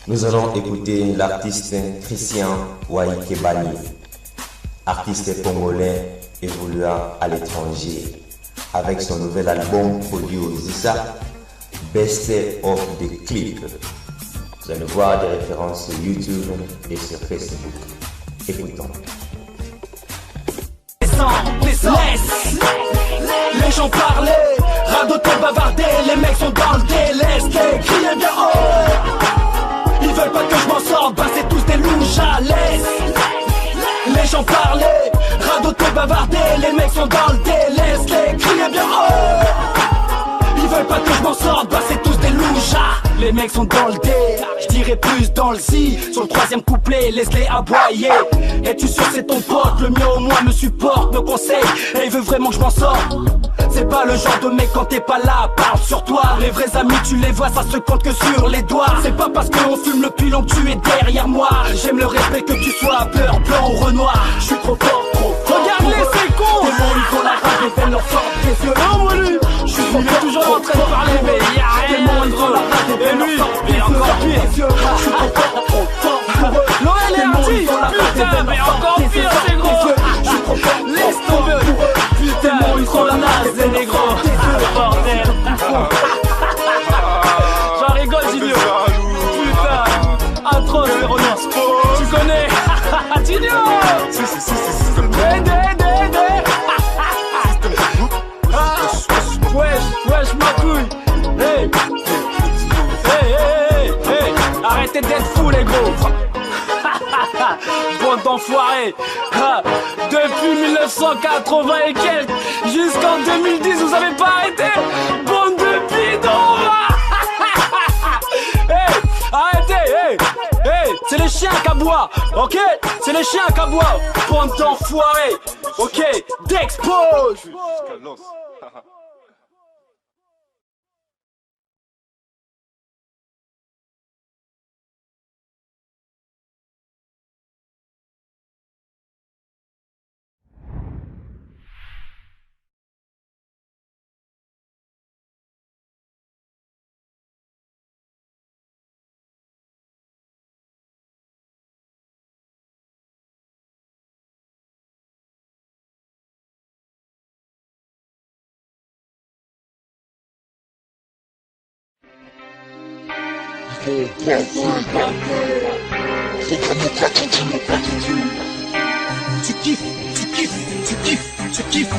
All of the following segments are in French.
Nous allons écouter l'artiste Christian Waikebani, artiste congolais évoluant à l'étranger, avec son nouvel album produit au Zissa, Best of the Clip. Vous allez voir des références sur YouTube et sur Facebook. Écoutons. Laisse les gens parler, radoter, bavarder, les mecs sont dans le délesté, criez bien haut. Ils veulent pas que je m'en sorte, bah c'est tous des louches, laisse les gens parler, radoter, bavarder, les mecs sont dans le délesté, criez bien haut. Ils veulent pas que je m'en sorte, bah c'est tous des louches. Les mecs sont dans le dé, je dirais plus dans le si. Sur le troisième couplet, laisse-les aboyer. Es-tu sûr c'est ton pote, le mien au moins me supporte, me conseille, et il veut vraiment que je m'en sorte. C'est pas le genre de mec quand t'es pas là, parle sur toi. Les vrais amis tu les vois, ça se compte que sur les doigts. C'est pas parce qu'on fume le pilon que tu es derrière moi. J'aime le respect que tu sois beurre, blanc ou renoir. Je suis trop fort, trop fort. Regarde-les ces cons. Des mots ils font la rage, les peines leur sortent des yeux. Non moi lui, je suis toujours en train de parler mais y'a rien. Des mots ils font la rage, les peines leur sortent des yeux. Je suis trop fort, trop fort. Noël et Artie, putain mais encore pire c'est gros. Je suis trop fort, laisse tomber. Putain, ils sont la naze, les négros. Bordel. J'en rigole, Ginio. Putain, atroce, les renards. Tu connais. Ginio. Wesh, ma couille. Hey. Arrêtez d'être fous, les gros. Bande d'enfoirés. Depuis 1980 et quelques jusqu'en 2010 vous avez pas arrêté. Bande de bidons. Hey, arrêtez. Hey, c'est les chiens qui aboient. Ok, c'est les chiens qui aboient. Bande d'enfoirés. Ok, d'expose. Tu kiffes.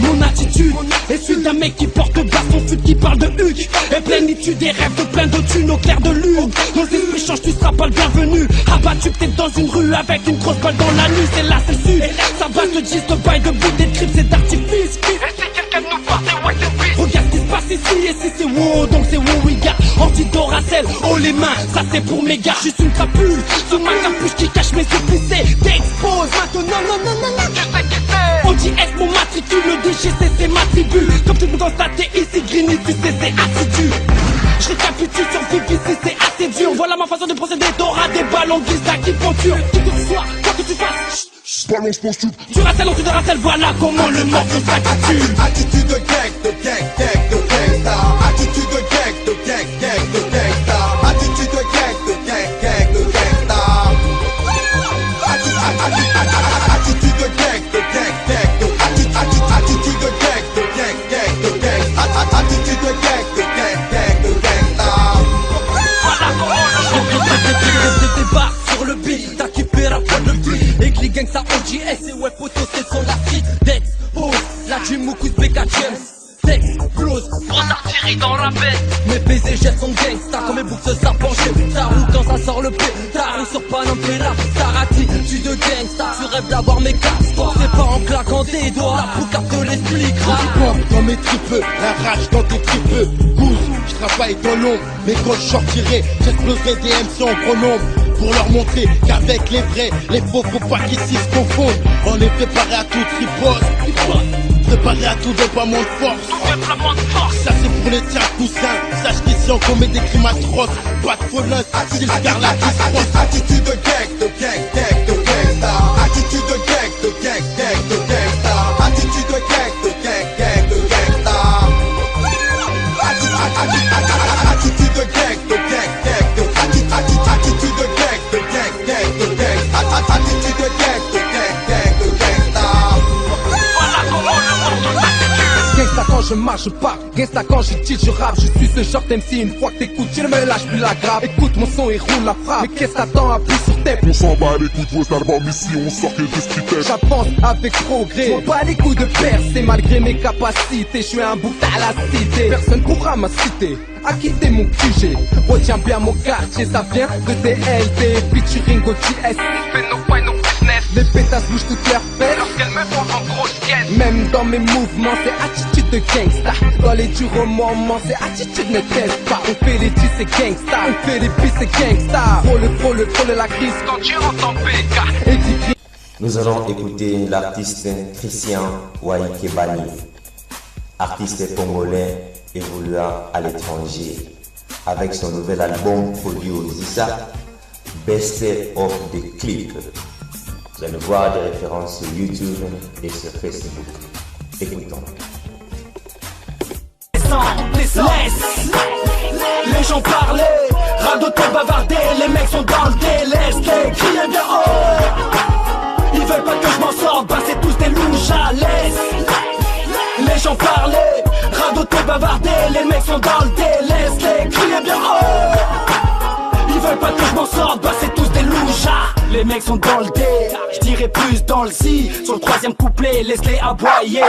Mon attitude est celle d'un mec qui porte baston, fut qui parle de Hugues. Et plénitude des rêves de plein de thunes au clair de lune. Nos esprits changent, tu seras pas le bienvenu. Abattu que t'es dans une rue avec une grosse balle dans la nuit, c'est là, c'est le sud. Ça base de 10 de bail de but, des trips, c'est d'artifice. Et si quelqu'un nous force, c'est ouais, c'est regarde ce qui se passe ici, et si c'est wow, donc c'est wow, oui, gars. Anti-Doracel, oh les mains, ça c'est pour mes gars. Juste une crapule, sous ma capuche qui cache mes épicés. T'expose maintenant, non. On dit est mon matricule, le DGC c'est ma tribu. Comme tu peux constater ici, Green tu sais c'est assidu. Je récapitule sur VPC, c'est assez dur. Voilà ma façon de procéder, t'auras des ballons guise d'acupuncture. Qui que tu sois, quoi que tu fasses, balance ton stup. Tu racelles, tu te racelles, voilà comment le morceau s'attitule. Attitude de gang, de gangsta. Attitude de gang, de gangsta. Attitude de gang, de gangsta. Attitude de gang, de attitude de gang, de gangsta. Attitude de gang, de gangsta. Voilà comment je débarque sur le beat. T'as kiffé la fois de beat. Écrit gangsta OGS et ouais photo c'est sur la street. Dex, pose, la Jimoukou, Becca James. Dex, close, grosse artillerie dans la bête. Mes baisers jettent son gangsta comme mes boucles ça penchait. Ça roule quand ça sort le pétard. On sort pas l'empire, star attitude de gangsta. Tu rêves d'avoir mes casques, c'est pas en claquant des doigts. La poucave te l'expliquera. Tu portes dans mes tripeux, la rage dans tes tripeux. Goose, je travaille dans l'ombre, mais quand je sortirai, j'exploserai des MC en gros nombre. Pour leur montrer qu'avec les vrais, les faux, faut pas qu'ils s'y se confondent. On est préparé à toute riposte. Préparé à tout déploiement de force. Ça c'est pour les tiens coussins. Sache qu'ici on commet des crimes atroces. Pas de folie, style Scarlett. Attitude de gang, de gangsta. Attitude de gang, de gangsta. Attitude de gang, de gangsta. Attitude de gang, de gangsta. je marche, je pars. Gangsta quand je chill, je rappe. Je suis ce genre d'MC, une fois que t'écoutes, tu ne me lâches plus la grappe. Écoute mon son et roule la frappe. Mais qu'est-ce t'attends, appuie sur tes. On s'en bat les coups de vos albums ici, on sort que des street. J'avance avec progrès. Je m'en bats les coups de percer malgré mes capacités. Je suis un bout à la cité. Personne pourra m'inciter à quitter mon QG. Retiens bien mon quartier, ça vient de DLD. Featuring OGS. Les pétasses bougent toutes leurs fesses lorsqu'elles me font en grosse caisse. Même dans mes mouvements, c'est attitude de gangsta. Dans les durs moments, c'est attitude ne teste pas. On fait les tirs, c'est gangsta. On fait les pistes, c'est gangsta. Frôle la crise quand tu entends PK. Nous allons écouter l'artiste Christian Waikebani, artiste congolais évoluant à l'étranger, avec son nouvel album produit au Zissa, Best of the Clip. Vous allez voir des références sur YouTube et sur Facebook. Écoutons. Laisse les gens parler, radoter, bavarder, les mecs sont dans le délesté, criez bien haut. Ils veulent pas que je m'en sorte, bah c'est tous des louches. Laisse les gens parler, radoter, bavarder, les mecs sont dans le délesté, criez bien haut. Ils veulent pas que je m'en sorte, bah c'est tous des louches. Les mecs sont dans le dé, je dirais plus dans le si. Sur le troisième couplet, laisse-les aboyer.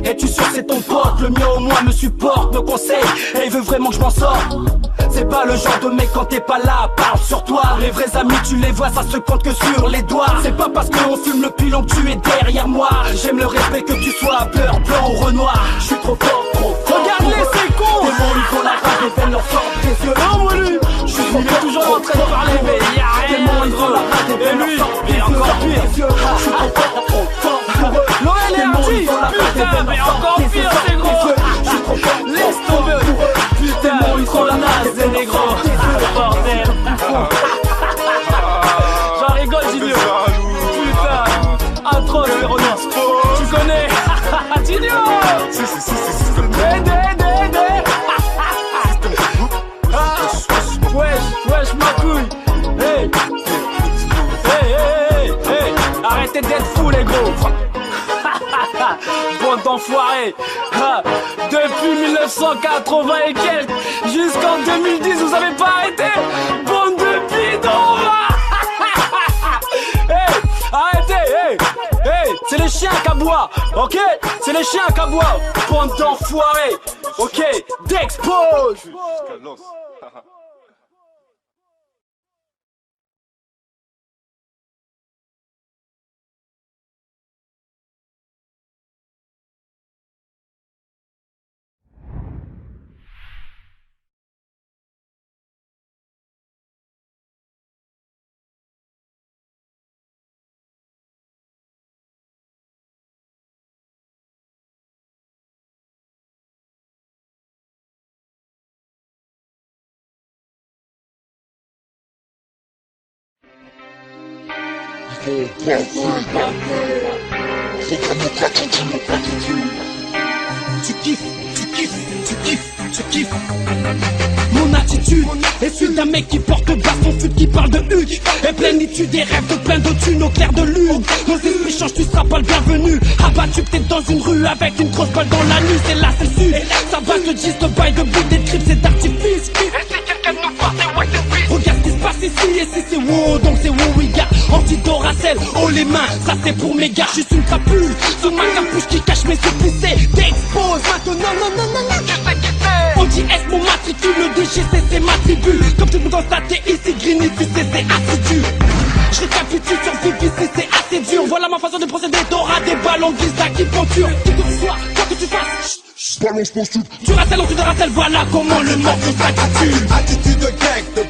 Es-tu sûr c'est ton pote, le mien au moins me supporte, me conseille, et il veut vraiment que je m'en sorte. C'est pas le genre de mec quand t'es pas là, parle sur toi. Les vrais amis tu les vois, ça se compte que sur les doigts. C'est pas parce qu'on fume le pilon que tu es derrière moi. J'aime le respect que tu sois beurre, blanc ou renoir. Je suis trop fort, trop fort. Regarde-les ces cons. Des mots ils font la rage, ils veulent leur sorte des yeux. Non moi lui, je suis trop fort, toujours en train de parler mais y'a rien. Des mots ils font la rage, ils veulent leur sorte des yeux. Encore pire, je suis trop fort, pour eux. L'OLRJ, putain mais encore pire c'est gros. Laisse tomber. Putain, trop la naze, c'est négro. Bordel. J'en rigole, Junior. Putain, atroce, les renards. Tu connais Junior. Wesh, ma couille. Hey. Arrêtez d'être fous, les gros. Bande d'enfoirés. Depuis 1980 et quelques jusqu'en 2010 vous avez pas arrêté. Bande de bidons. Hey, arrêtez. Hey, c'est les chiens qu'aboient. Ok, c'est les chiens qu'aboient. Bande d'enfoirés. Ok, d'expose. Tu kiffes. Mon attitude est celui d'un mec qui porte baston, fut qui parle de Hugues. Et plénitude des rêves de plein de thunes au clair de lune. Nos esprits changent, tu seras pas le bienvenu. Abattu peut-être dans une rue avec une grosse balle dans la nuit, c'est là, c'est sûr. Ça va de 10 de bail, de but, des trips, c'est d'artifice. Et si quelqu'un nous voit, c'est ouais, c'est regarde ce qui se passe ici, et si c'est wow, donc c'est wow, oui, gars. Anti-Doracel, oh les mains, ça c'est pour mes gars, juste une crapule. Sous ma capuche qui cache mes épicés. T'expose maintenant, non, je sais qui c'est. OGS, mon matricule, le DGC, c'est ma tribu. Comme tu peux constater ici, Greeny, tu sais, c'est assidu. Je récapitule sur VBC, c'est assez dur. Voilà ma façon de procéder, t'auras des ballons Visa qui ponturent. Qui que ce soit, quoi que tu fasses, balance ton sud. Tu racelles, on te racelle, voilà comment le morceau s'intitule. Attitude de gang, de